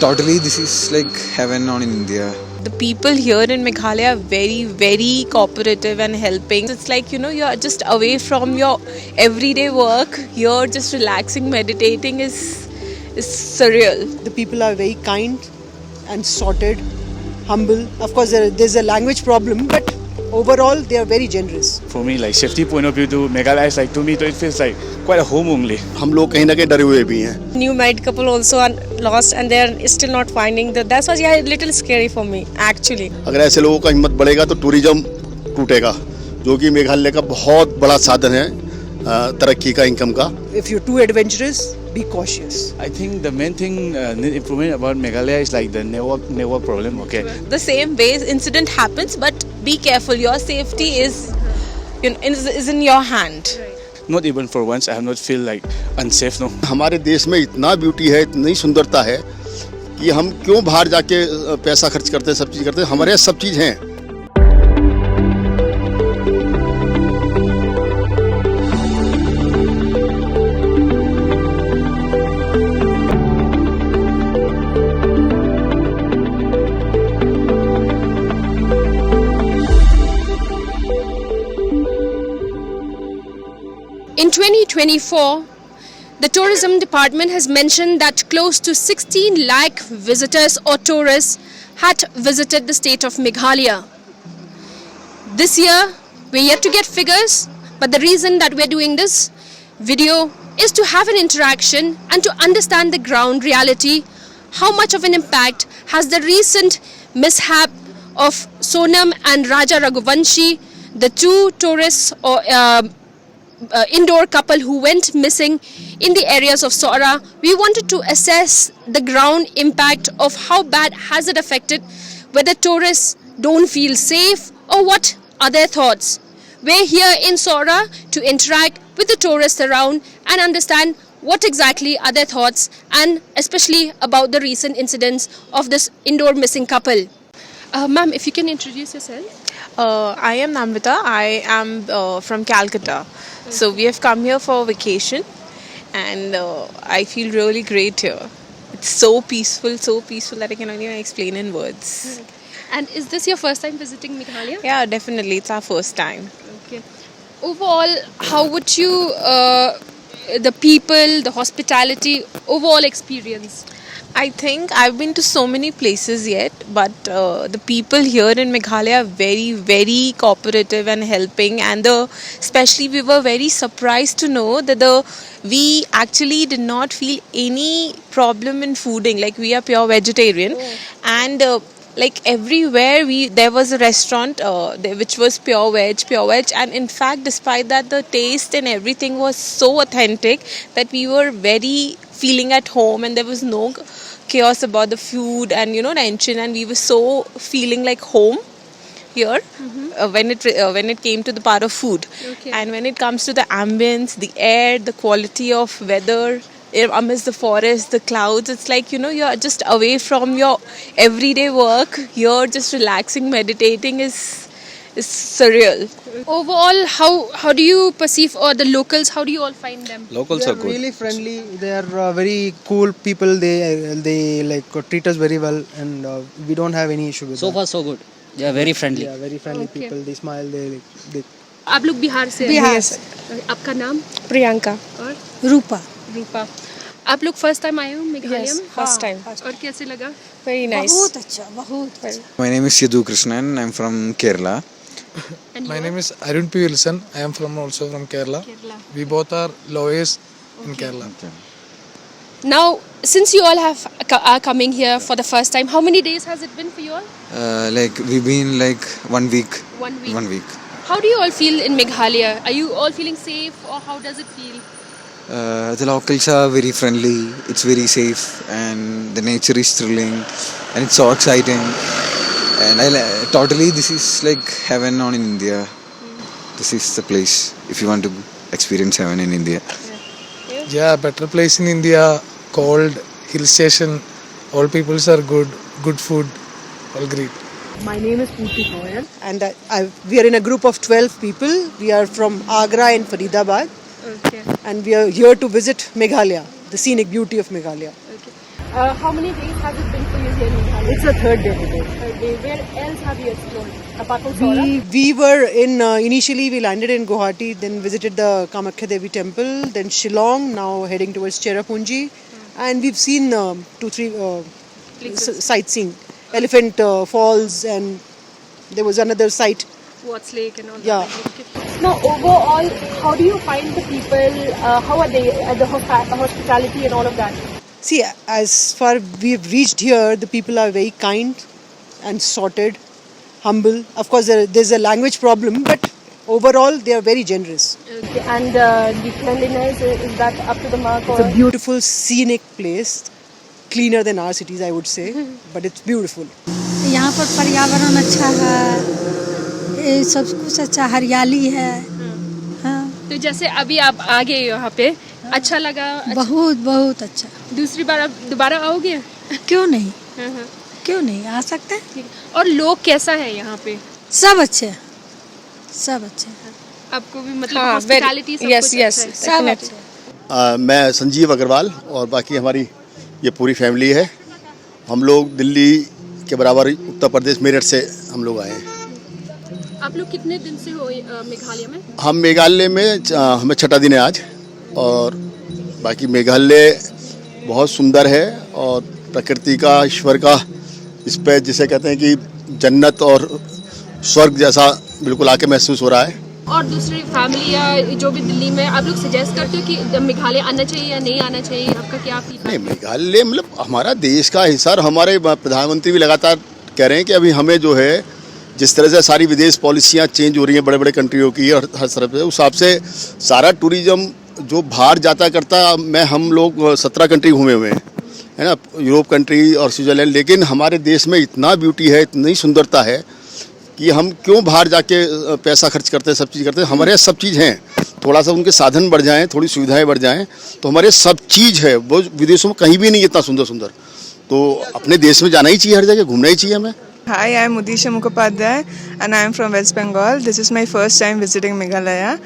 Totally, this is like heaven on in India. The people here in Meghalaya are very, very cooperative and helping. It's like, you're just away from your everyday work. You're just relaxing, meditating is surreal. The people are very kind and sorted, humble. Of course, there's a language problem, but overall, they are very generous. For me, like safety point of view, to Meghalaya is like, to me, it feels like quite a home only. हम लोग कहीं ना कहीं डरे हुए भी हैं. New married couple also are lost and they are still not finding that's why a little scary for me actually. अगर ऐसे लोगों का हिम्मत बढ़ेगा तो टूरिज्म टूटेगा, जो कि मेघालय का बहुत बड़ा साधन है तरक्की का, इनकम का. If you're too adventurous, be cautious. I think the main thing need improvement about Meghalaya is like the network problem. Okay. The same way incident happens, but be careful. Your safety is in your hand. Not even for once I have not feel like unsafe. No. हमारे देश में इतना beauty है, इतनी सुंदरता है कि हम क्यों बाहर जाके पैसा खर्च करते हैं, सब चीज़ करते हैं. हमारे यहाँ सब चीज़ हैं. In 2024, the tourism department has mentioned that close to 16 lakh visitors or tourists had visited the state of Meghalaya. This year, we're yet to get figures, but the reason that we're doing this video is to have an interaction and to understand the ground reality. How much of an impact has the recent mishap of Sonam and Raja Raghuvanshi, the two tourists or indoor couple who went missing in the areas of Sora? We wanted to assess the ground impact of how bad has it affected, whether tourists don't feel safe or what are their thoughts. We're here in Sora to interact with the tourists around and understand what exactly are their thoughts, and especially about the recent incidents of this indoor missing couple. Ma'am, if you can introduce yourself. I am Namrita. I am from Calcutta. So we have come here for vacation, and I feel really great here. It's so peaceful that I cannot even explain in words. And is this your first time visiting Meghalaya? Yeah, definitely. It's our first time. Okay. Overall, how would you, the people, the hospitality, overall experience? I think I've been to so many places yet, but the people here in Meghalaya are very, very cooperative and helping, and especially we were very surprised to know that we actually did not feel any problem in fooding. Like, we are pure vegetarian, and like everywhere there was a restaurant which was pure veg, and in fact, despite that, the taste and everything was so authentic that we were very feeling at home, and there was no chaos about the food and tension, and we were so feeling like home here when it came to the part of food. Okay. And when it comes to the ambience, the air, the quality of weather amidst the forest, the clouds, it's like you're just away from your everyday work. You're just relaxing, meditating is surreal. Overall, how do you perceive, or the locals, how do you all find them? Locals They are are good. really friendly. They are very cool people. They like treat us very well, and we don't have any issue with So that. far so good. They are very friendly. Yeah, very friendly Okay. people. They smile. They आप लोग बिहार से हैं? बिहार से। आपका नाम प्रियंका और रूपा रूपा. आप लोग फर्स्ट टाइम आए हो मेघालय Yes, में? first time. और कैसे लगा? वेरी नाइस बहुत अच्छा, बहुत अच्छा. My name is Yadu Krishnan. I'm from Kerala. And My you name is Arun P. Wilson. I am also from Kerala. Kerala. We both are lawyers in Kerala. Now, since you all are coming here for the first time, how many days has it been for you all? Like we've been like 1 week. 1 week. 1 week. How do you all feel in Meghalaya? Are you all feeling safe, or how does it feel? The locals are very friendly. It's very safe, and the nature is thrilling, and it's so exciting. And totally, this is like heaven on in India. This is the place if you want to experience heaven in India. Yeah, better place in India. Cold, hill station. All peoples are good. Good food. All great. My name is Purti Goyal, and we are in a group of 12 people. We are from Agra and Faridabad, Okay. and we are here to visit Meghalaya, the scenic beauty of Meghalaya. How many days has it been for you here in Meghalaya? It's the third day today. Third day. Where else have you explored apart from Sora? We were in, initially we landed in Guwahati, then visited the Kamakhya Devi temple, then Shillong, now heading towards Cherrapunji. And we've seen 2-3 sightseeing. Elephant Falls, and there was another site. Watts Lake and all Yeah. that. Okay. Now, overall, how do you find the people? How are they at the hospitality and all of that? See, as far we've reached here, the people are very kind and sorted, humble. Of course, there's a language problem, but overall, they are very generous. Okay. And the cleanliness, is that up to the mark? It's a beautiful, scenic place, cleaner than our cities, I would say, but it's beautiful. यहाँ पर पर्यावरण अच्छा है, ये सब कुछ अच्छा, हरियाली है। हाँ, तो जैसे अभी आप आ गए यहाँ पे, अच्छा लगा? बहुत बहुत अच्छा। दूसरी बार आप दोबारा आओगे? क्यों नहीं, क्यों नहीं, आ सकते हैं। और लोग कैसा है यहाँ पे? सब अच्छे हैं, सब अच्छे हैं। आपको भी मतलब हॉस्पिटैलिटी सब कुछ अच्छा है? सब अच्छे। मैं संजीव अग्रवाल और बाकी हमारी ये पूरी फैमिली है। हम लोग दिल्ली के बराबर उत्तर प्रदेश मेरठ से हम लोग आए हैं। आप लोग कितने दिन से हो मेघालय में? हम मेघालय में हमें 6ठा दिन है आज। और बाकी मेघालय बहुत सुंदर है और प्रकृति का, ईश्वर का, इस पे जिसे कहते हैं कि जन्नत और स्वर्ग जैसा बिल्कुल आके महसूस हो रहा है। और दूसरी फैमिली या जो भी दिल्ली में आप लोग सजेस्ट करते हो कि मेघालय आना चाहिए या नहीं आना चाहिए, आपका क्या फीडबैक? नहीं, मेघालय मतलब हमारा देश का हिस्सा, और हमारे प्रधानमंत्री भी लगातार कह रहे हैं कि अभी हमें जो है जिस तरह से सारी विदेश पॉलिसियाँ चेंज हो रही हैं बड़े बड़े कंट्रियों की और हर तरफ से, उस हिसाब से सारा टूरिज्म जो बाहर जाता करता, हम लोग 17 कंट्री घूमे हुए हैं, है ना, यूरोप कंट्री और स्विट्जरलैंड। लेकिन हमारे देश में इतना ब्यूटी है, इतनी सुंदरता है कि हम क्यों बाहर जाके पैसा खर्च करते हैं, सब चीज़ करते हैं। हमारे यहाँ सब चीज़ हैं, थोड़ा सा उनके साधन बढ़ जाएं, थोड़ी सुविधाएं बढ़ जाएं, तो हमारे सब चीज़ है, वो विदेशों में कहीं भी नहीं इतना सुंदर सुंदर। तो अपने देश में जाना ही चाहिए, हर जगह घूमना ही चाहिए हमें। Hi, I am Udisha Mukhopadhyay and I am from West Bengal. This is my first time visiting Meghalaya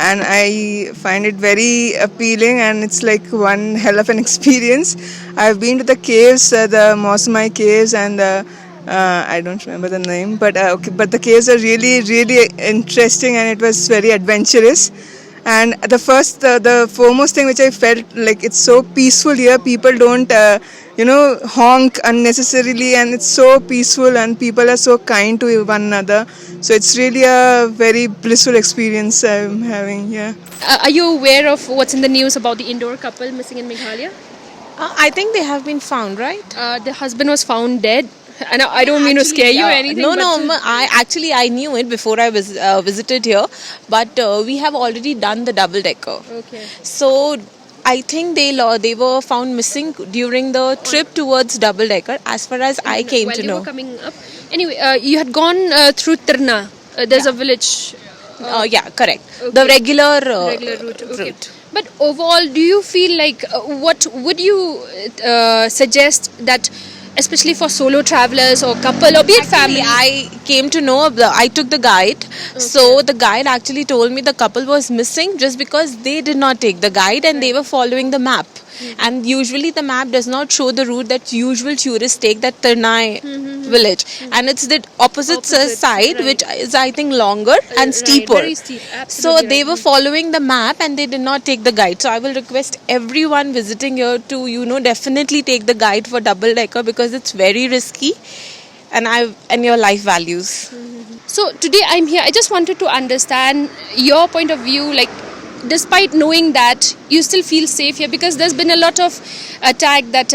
and I find it very appealing and it's like one hell of an experience. I have been to the caves, the Mosmai caves and I don't remember the name, but the caves are really interesting and it was very adventurous. And the foremost thing which I felt like it's so peaceful here. People don't honk unnecessarily and it's so peaceful and people are so kind to one another. So it's really a very blissful experience I'm having here. Are you aware of what's in the news about the indoor couple missing in Meghalaya? I think they have been found, right? The husband was found dead. And I don't mean to scare you or anything. No, I knew it before I visited here, but we have already done the double decker. Okay. So I think they were found missing during the trip towards double decker, as far as I came to know. Were coming up. Anyway, you had gone through Tirna. There's a village. Yeah, correct. Okay. The regular route. Okay. But overall, do you feel like what would you suggest that, especially for solo travelers or couple or be it family? I came to know, I took the guide. Okay. So the guide actually told me the couple was missing just because they did not take the guide and they were following the map. And usually the map does not show the route that usual tourists take, that Ternai village. And it's the opposite side, which is I think longer and steeper. Very steep. Absolutely. So they were following the map and they did not take the guide. So I will request everyone visiting here to definitely take the guide for double decker because it's very risky and your life values. So today I'm here. I just wanted to understand your point of view, like despite knowing that you still feel safe here, because there's been a lot of attack that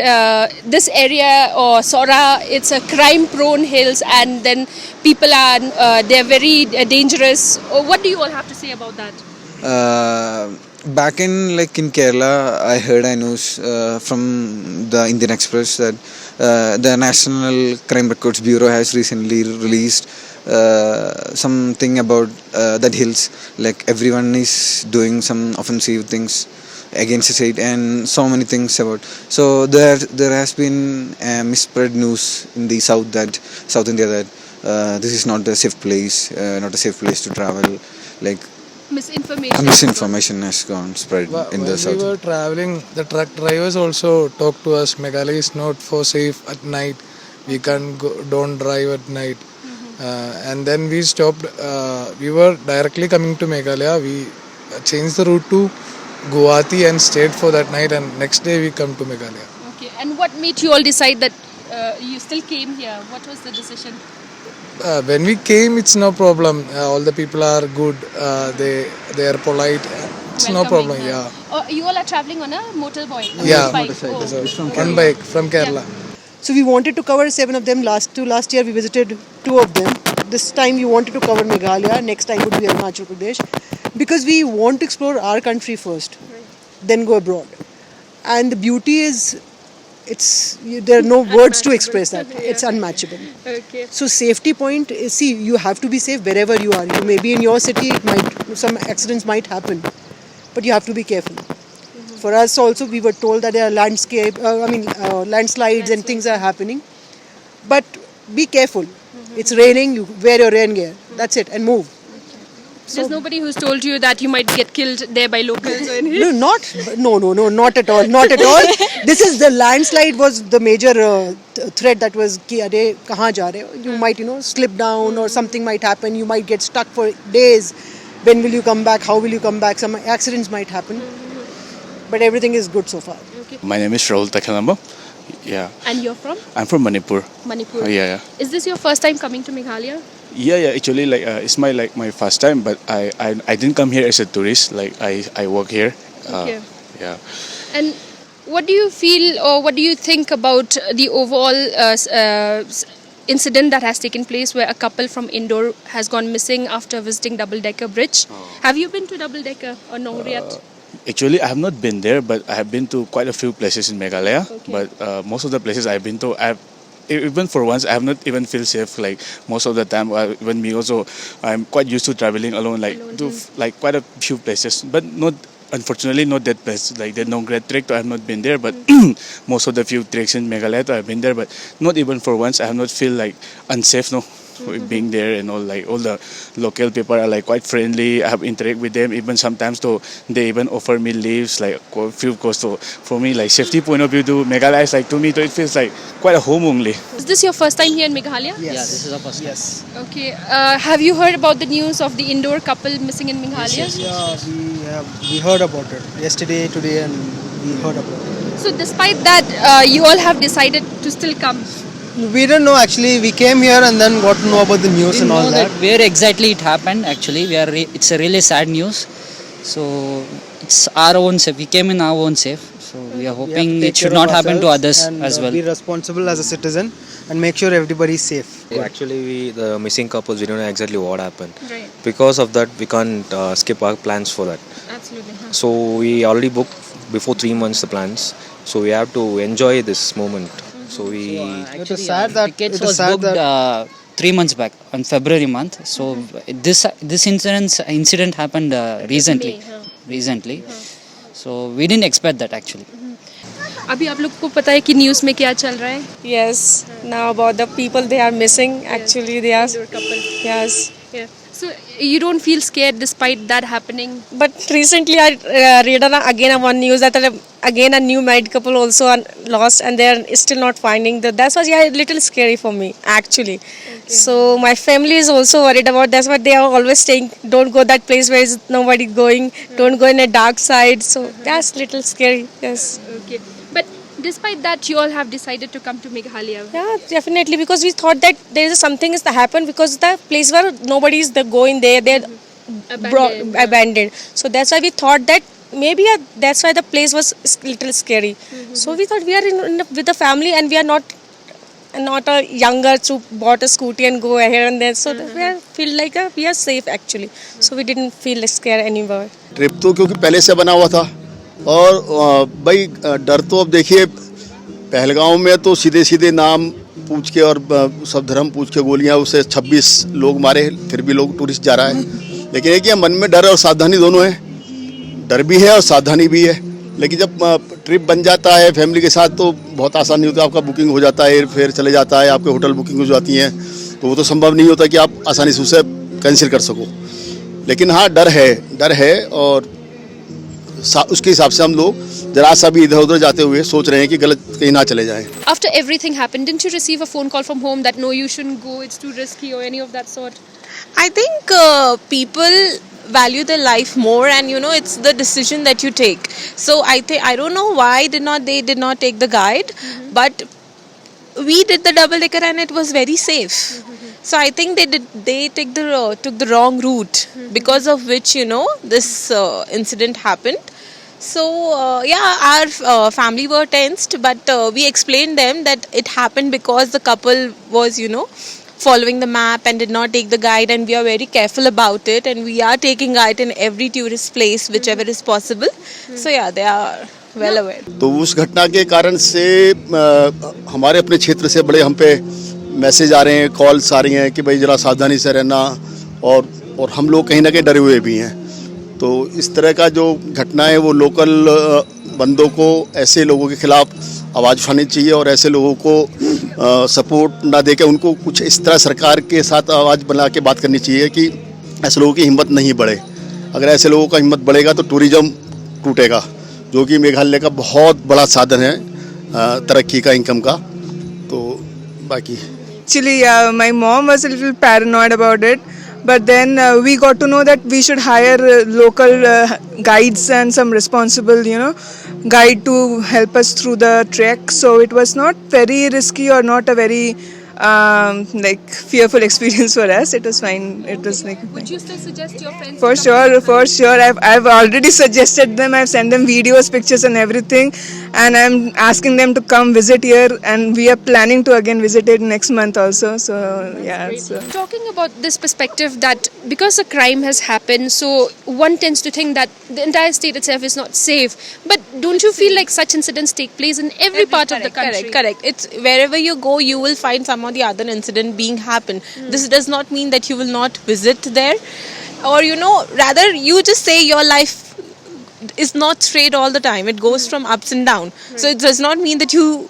this area or Sora, it's a crime prone hills and then people are they're very dangerous. What do you all have to say about that? Back in Kerala, I heard news from the Indian Express that the National Crime Records Bureau has recently released something about that hills, like everyone is doing some offensive things against the state and so many things about. So there has been misspread news in the South India that this is not a safe place to travel. Like Misinformation has gone spread in When the we south. were traveling, the truck drivers also talked to us. Meghalaya is not for safe at night. We can't go, don't drive at night. And then we stopped. We were directly coming to Meghalaya. We changed the route to Guwahati and stayed for that night. And next day we come to Meghalaya. Okay, and what made you all decide that you still came here? What was the decision? When we came, it's no problem. All the people are good. They are polite. It's no problem. Yeah. Oh, you all are traveling on a motorbike? Yeah. Bike. So, one bike from Kerala. So we wanted to cover 7 of them. Last year we visited 2 of them. This time we wanted to cover Meghalaya. Next time would be Arunachal Pradesh, because we want to explore our country first, then go abroad. And the beauty is, there are no words to express that. It's unmatchable. Okay. So safety point is, see, you have to be safe wherever you are. You may be in your city, some accidents might happen, but you have to be careful. For us also, we were told that there are landslides and things are happening, but be careful. It's raining, you wear your rain gear. That's it, and move. There's nobody who's told you that you might get killed there by locals or anything? No, not at all, not at all. This is the landslide was the major threat that was ki are kahan ja rahe ho? You might slip down or something might happen. You might get stuck for days. When will you come back? How will you come back? Some accidents might happen, but everything is good so far. My name is Rahul Takhalamba. Yeah. And you're from? I'm from Manipur. Manipur. Yeah. Is this your first time coming to Meghalaya? Yeah. Actually, it's my first time, but I didn't come here as a tourist. I work here. Okay. Yeah. And what do you feel or what do you think about the overall incident that has taken place where a couple from Indore has gone missing after visiting Double Decker Bridge? Have you been to Double Decker or no yet? Actually, I have not been there, but I have been to quite a few places in Meghalaya. Okay. But most of the places I've been to, even for once, I have not even feel safe. Like most of the time, even me also, I'm quite used to traveling alone, to quite a few places, but unfortunately not that place. Like the Nongret trek, I have not been there, but most of the few treks in Meghalaya, I have been there, but not even for once, I have not feel unsafe. No. Being there and all the local people are quite friendly. I have interact with them. Even sometimes though they even offer me leaves few costs. So for me safety point of view, Meghalaya is to me it feels like quite a home only. Is this your first time here in Meghalaya? Yeah, this is our first time. Yes. Okay. Have you heard about the news of the Indore couple missing in Meghalaya? Yes. Yeah, we heard about it yesterday, today, and we heard about it. So despite that, you all have decided to still come. We don't know actually. We came here and then got to know about the news and all that. Where exactly it happened. Actually, it's a really sad news. So it's our own safe. We came in our own safe. So we are hoping it should not happen to others as well. Be responsible as a citizen and make sure everybody is safe. Actually, the missing couples, we don't know exactly what happened. Right. Because of that, we can't skip our plans for that. Absolutely. So we already booked before 3 months the plans. So we have to enjoy this moment. So we. It was sad that tickets was booked 3 months back on February month. So this incident happened recently. So we didn't expect that actually. अभी आप लोग को पता है कि news में क्या चल रहा है? Yes, now about the people they are missing. Actually, they are. Yes. Yeah. So you don't feel scared despite that happening? But recently I read again one news that again a new married couple also are lost and they are still not finding. That's why a little scary for me actually. Okay. So my family is also worried about. That's why they are always saying, don't go that place where is nobody going. Don't go in a dark side. So that's little scary. Yes. Okay. But despite that, you all have decided to come to Meghalaya. Yeah, definitely, because we thought that there is something is to happen because the place where nobody is going there, they're abandoned. So that's why we thought that maybe that's why the place was little scary. So we thought we are with the family and we are not a younger to bought a scooty and go here and there. So we feel like we are safe actually. So we didn't feel scared anymore. Trip तो क्योंकि पहले से बना हुआ था और भाई डर तो अब देखिए पहलगांव में तो सीधे सीधे नाम पूछ के और सब धर्म पूछ के गोलियां उसे 26 लोग मारे फिर भी लोग टूरिस्ट जा रहा है लेकिन एक मन में डर और सावधानी दोनों है डर भी है और सावधानी भी है लेकिन जब ट्रिप बन जाता है फैमिली के साथ तो बहुत आसानी होती है आपका बुकिंग हो जाता है एयरफेयर चले जाता है आपके होटल बुकिंग हो जाती हैं तो वो तो संभव नहीं होता कि आप आसानी से उसे कैंसिल कर सको लेकिन हाँ डर है और उसके हिसाब से हम लोग जरा सा भी इधर उधर जाते हुए सोच रहे हैं कि गलत कहीं ना चले जाएं। After everything happened, didn't you receive a phone call from home that no, you shouldn't go, it's too risky or any of that sort? I think people value their life more, and you know, it's the decision that you take. So I don't know why they did not take the guide, but we did the double decker and it was very safe. So I think they took the wrong route, because of which, you know, this incident happened. So yeah, our family were tensed, but we explained them that it happened because the couple was, you know, following the map and did not take the guide, and we are very careful about it, and we are taking guide in every tourist place whichever is possible. So yeah, they are well aware. तो उस घटना के कारण से हमारे अपने क्षेत्र से बड़े हम पे मैसेज आ रहे हैं, कॉल्स आ रही हैं कि भाई ज़रा सावधानी से रहना, और हम लोग कहीं ना कहीं डरे हुए भी हैं। तो इस तरह का जो घटना है वो लोकल बंदों को ऐसे लोगों के खिलाफ आवाज़ उठानी चाहिए, और ऐसे लोगों को सपोर्ट ना देके उनको कुछ इस तरह सरकार के साथ आवाज़ बना के बात करनी चाहिए कि ऐसे लोगों की हिम्मत नहीं बढ़े। अगर ऐसे लोगों का हिम्मत बढ़ेगा तो टूरिज़्म टूटेगा, जो कि मेघालय का बहुत बड़ा साधन है तरक्की का, इनकम का। तो बाकी Actually, yeah, my mom was a little paranoid about it, but then we got to know that we should hire local guides and some responsible, you know, guide to help us through the trek. So it was not very risky or not a very like fearful experience for us. It was fine. It was like Would you still suggest your friends? for sure. I've already suggested them. I've sent them videos, pictures, and everything, and I'm asking them to come visit here. And we are planning to again visit it next month also. So yeah. So. Talking about this perspective that because a crime has happened, so one tends to think that the entire state itself is not safe. But don't you feel like such incidents take place in every part of the country? Correct. It's wherever you go, you will find some or the other incident being happen. This does not mean that you will not visit there, or you know, rather you just say your life is not straight all the time. It goes from ups and down. So it does not mean that you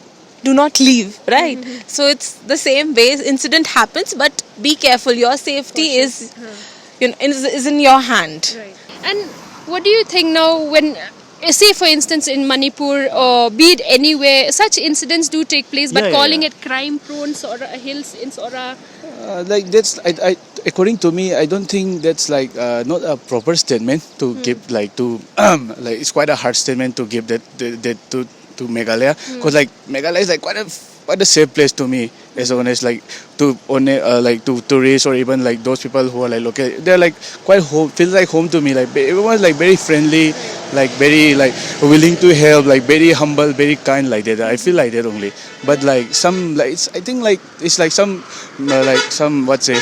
do not leave, right? So it's the same way. Incident happens, but be careful. Your safety is, you know, is in your hand. And what do you think now when, say for instance in Manipur or be it anywhere, such incidents do take place, but calling it crime prone Sora Hills in Sora? Like that's I according to me, I don't think that's like not a proper statement to give, like to like it's quite a hard statement to give that to Meghalaya, because like Meghalaya is like quite a safe place to me, as honest, like to like to tourists or even like those people who are like local, they're like quite home, feels like home to me. Like everyone's like very friendly, like very like willing to help, like very humble, very kind, like that. I feel like that only. But like some like I think like it's like some what's say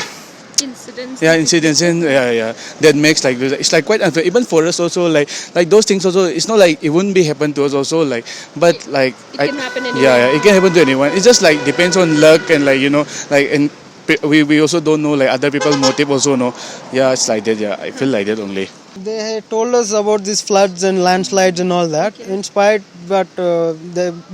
Incidents. Incidents and that makes like it's like quite unfair even for us also, like those things also. It's not like it wouldn't be happen to us also, like, but like it can happen anywhere. it can happen to anyone. It just like depends on luck, and like, you know, like, and we also don't know like other people's motive also, no. It's like that. I feel like that only. They told us about these floods and landslides and all that, inspired, but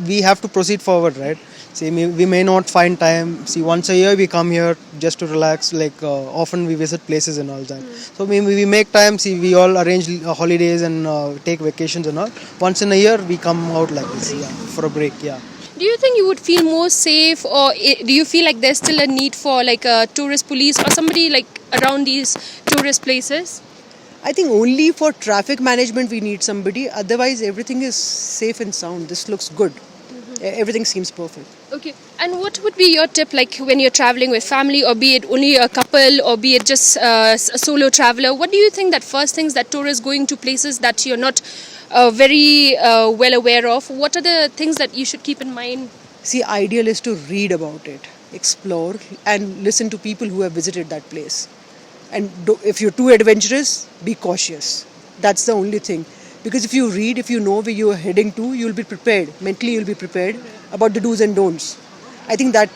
we have to proceed forward, right? See, we may not find time. See, once a year we come here just to relax. Like often we visit places and all that. So we make time. See, we all arrange holidays and take vacations and all. Once in a year we come out like this, for a break. Do you think you would feel more safe, or do you feel like there's still a need for like a tourist police or somebody like around these tourist places? I think only for traffic management we need somebody. Otherwise, everything is safe and sound. This looks good. Everything seems perfect. Okay. And what would be your tip, like when you're traveling with family, or be it only a couple, or be it just a solo traveler? What do you think that first things that tourists going to places that you're not very well aware of? What are the things that you should keep in mind? See, ideal is to read about it, explore, and listen to people who have visited that place. And if you're too adventurous, be cautious. That's the only thing. Because if you read, if you know where you're heading to, you'll be prepared. Mentally, you'll be prepared about the do's and don'ts. I think that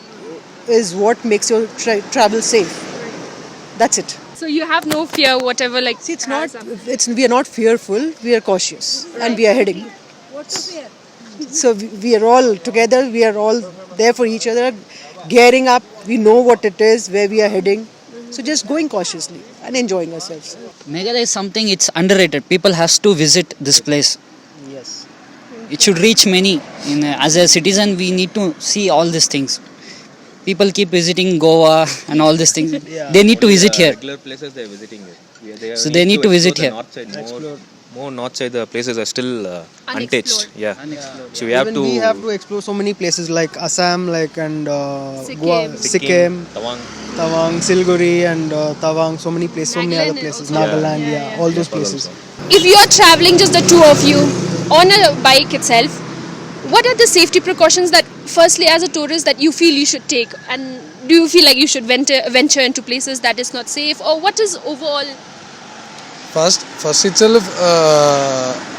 is what makes your travel safe. That's it. So you have no fear, whatever, like... See, we are not fearful, we are cautious. Right. And we are heading. What's the fear? So we are all together, we are all there for each other, gearing up. We know what it is, where we are heading. So just going cautiously. and enjoying ourselves. Meghalaya is something, it's underrated. People has to visit this place. Yes. It should reach many. As a citizen, we need to see all these things. People keep visiting Goa and all these things. They need to visit here. Regular places they're visiting it. Yeah, So they need to visit here. North side, more north side, the plaplaces are still untouched. Yeah. So we Even we have to explore so many places like Assam, like and Goa, Sikkim, Tawang, Siliguri, and Tawang. So many places, so many other places. Nagaland, all those places. If you are traveling, just the two of you, on a bike itself, what are the safety precautions that, firstly, as a tourist, that you feel you should take? And do you feel like you should venture into places that is not safe? Or what is overall? First itself,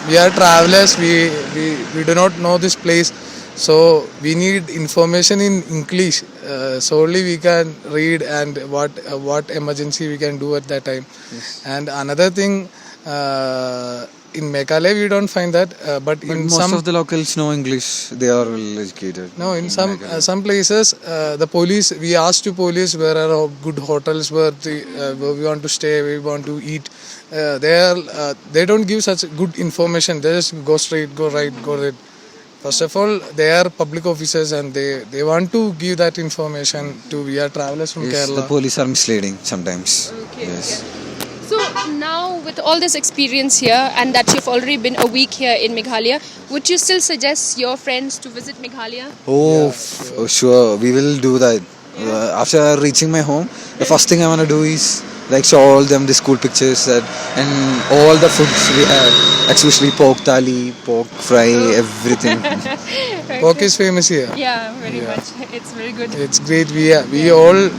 we are travelers. We do not know this place, so we need information in English. Solely we can read and what emergency we can do at that time. Yes. And another thing, in Meghalaya we don't find that, but in most of the locals know English. They are well educated. No, in some places, the police. We asked to police where are good hotels where we want to stay, we want to eat. They don't give such good information. They just go straight, go right, go right. First of all, they are public officers and they want to give that information to. We are travelers from Yes, Kerala. the police are misleading sometimes. Okay, Yes. So now with all this experience here and that you've already been a week here in Meghalaya, would you still suggest your friends to visit Meghalaya? Oh, sure. We will do that. After reaching my home, the first thing I want to do is like show all them the school pictures and all the foods we have, especially pork thali, pork fry, everything. Pork is famous here. Yeah, very much. It's very good. It's great. We all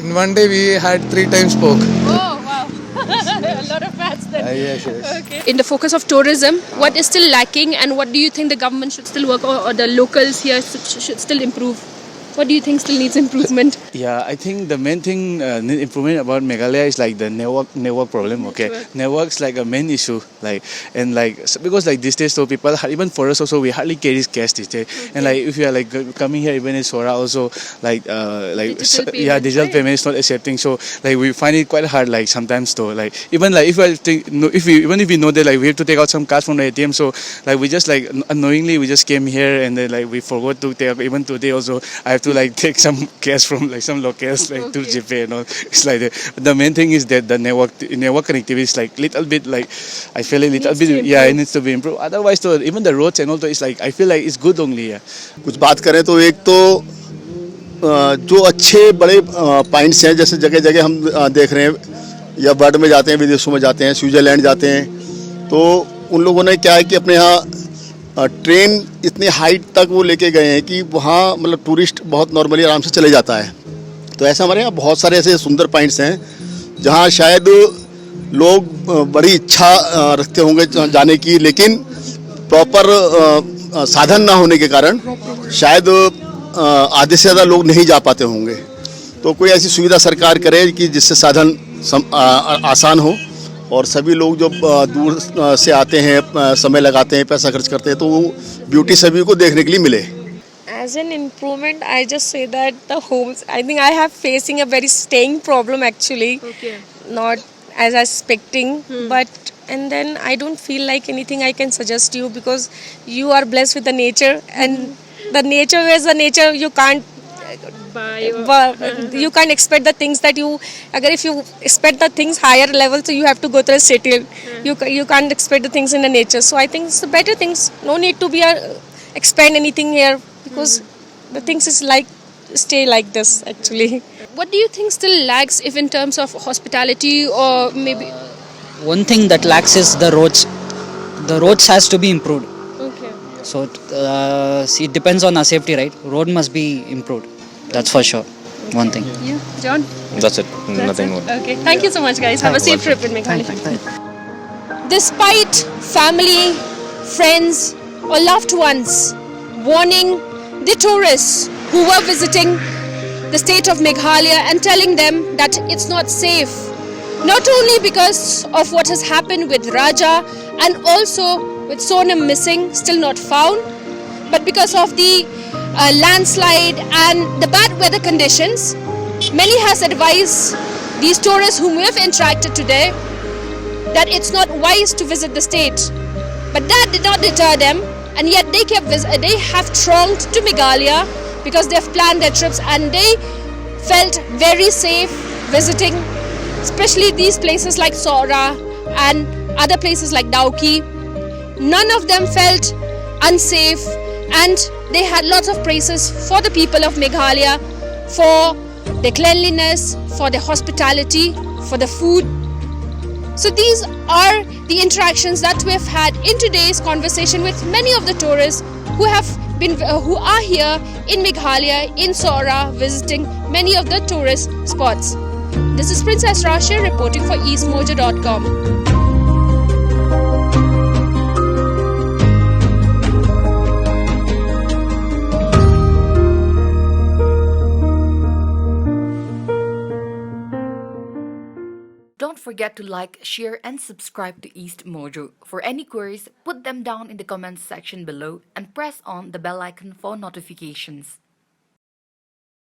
in one day we had 3 times pork. Oh, wow. A lot of fats then. Yes. Okay. In the focus of tourism, what is still lacking and what do you think the government should still work or the locals here should still improve? What do you think still needs improvement? Yeah, I think the main thing need improvement about Meghalaya is like the network problem. Okay, network's like a main issue. Because these days, so people even for us also we hardly carry cash these days. And like if you are like coming here even in Sora also digital payment is not accepting. So like we find it quite hard like sometimes though. Like even like if we know that like we have to take out some cash from the ATM, so like we just like unknowingly we just came here and then like we forgot to take. Even today also I have to like take some cash from like some locals like to GPay and all. It's like that. But the main thing is that the network connectivity is like little bit like I feel a little bit it needs to be improved. Otherwise though even the roads and all though it's like I feel like it's good only. Yeah. कुछ बात करें तो एक तो जो अच्छे बड़े points हैं जैसे जगह जगह हम देख रहे हैं या वर्ल्ड में जाते हैं, विदेशों में जाते हैं, स्विट्जरलैंड जाते हैं, तो उन लोगों ने क्या है कि अपने यहाँ ट्रेन इतनी हाइट तक वो लेके गए हैं कि वहाँ मतलब टूरिस्ट बहुत नॉर्मली आराम से चले जाता है. तो ऐसा हमारे यहाँ बहुत सारे ऐसे सुंदर पॉइंट्स हैं जहाँ शायद लोग बड़ी इच्छा रखते होंगे जाने की, लेकिन प्रॉपर साधन ना होने के कारण शायद आधे से ज़्यादा लोग नहीं जा पाते होंगे. तो कोई ऐसी सुविधा सरकार करे कि जिससे साधन आसान हो और सभी लोग जो दूर से आते हैं, समय लगाते हैं, पैसा खर्च करते हैं, तो वो ब्यूटी सभी को देखने के लिए मिले. As an improvement, I just say that the homes, I think I have facing a very staying problem actually. Okay. Not as I expecting, but and then I don't feel like anything I can suggest you because you are blessed with the nature and the nature is the nature. You can't you can't expect the things that you. If you expect the things higher level, so you have to go to a city. You can't expect the things in the nature. So I think it's the better things. No need to be expand anything here because the things is like stay like this actually. What do you think still lacks if in terms of hospitality or maybe? One thing that lacks is the roads. The roads has to be improved. Okay. So it depends on our safety, right? Road must be improved. That's for sure. One thing. You, John? That's it. Nothing more. Okay. Thank you so much, guys. Have a safe trip in Meghalaya. Despite family, friends, or loved ones warning the tourists who were visiting the state of Meghalaya and telling them that it's not safe, not only because of what has happened with Raja and also with Sonam missing, still not found, but because of the landslide and the bad weather conditions, many has advised these tourists whom we have interacted today that it's not wise to visit the state. But that did not deter them, and yet they have thronged to Meghalaya because they have planned their trips and they felt very safe visiting, especially these places like Saura and other places like Dauki. None of them felt unsafe, and they had lots of praises for the people of Meghalaya, for their cleanliness, for their hospitality, for the food. So these are the interactions that we have had in today's conversation with many of the tourists who are here in Meghalaya, in Saura, visiting many of the tourist spots. This is Princess Rasha reporting for EastMojo.com. Don't forget to like, share and subscribe to East Mojo. For any queries, put them down in the comments section below and press on the bell icon for notifications.